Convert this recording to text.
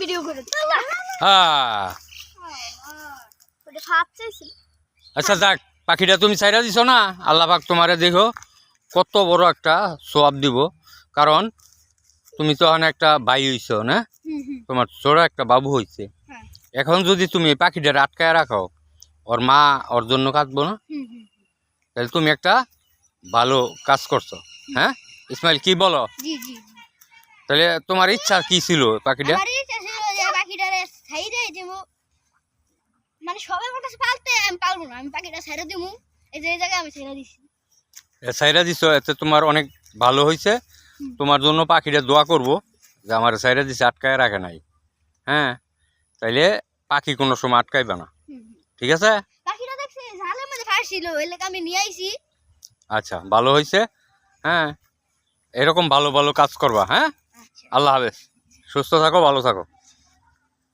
Video করে হ্যাঁ ওটা ভাত চাইছিল। আচ্ছা যাক, পাখিটা তুমি ছাইরা দিছো না, আল্লাহ পাক তোমারে দেখো কত বড় একটা সোয়াব দিব। কারণ তুমি তো এখন একটা ভাই হইছো না, তোমার ছোট একটা বাবু হইছে। এখন যদি তুমি পাখিটা আটকায় রাখো, ওর মা ওর জন্য কাঁদবো না? তাহলে তুমি একটা ভালো কাজ করছো। হ্যাঁ ইসমাইল, কি বলো? জি জি। তাহলে তোমার ইচ্ছা কি ছিল পাখিটা? আমার ইচ্ছা ছিল যে পাখিটারে ছাইরে দেবো, মানে সবাই বলতেছে পালতে, আমি পালবো না, আমি পাখিটা ছেড়ে দেবো। এই যে এই জায়গায় আমি ছেড়ে দিছি। ছাইরা দিছো, এতে তোমার অনেক ভালো হয়েছে। তোমার জন্য পাখিটা দোয়া করবো যে আমার ছাইরা দিছে, আটকায় রাখে নাই। হ্যাঁ, তাইলে পাখি কোনো সময় আটকাইবে না, ঠিক আছে? পাখিটা দেখছি ঝালের মধ্যে ফাঁসছিল, ওই লেগে আমি নিয়ে আইছি। আচ্ছা, ভালো হয়েছে। হ্যাঁ, এরকম ভালো ভালো কাজ করবা। হ্যাঁ, আচ্ছা। আল্লাহ হাফেজ, সুস্থ থাকো, ভালো থাকো।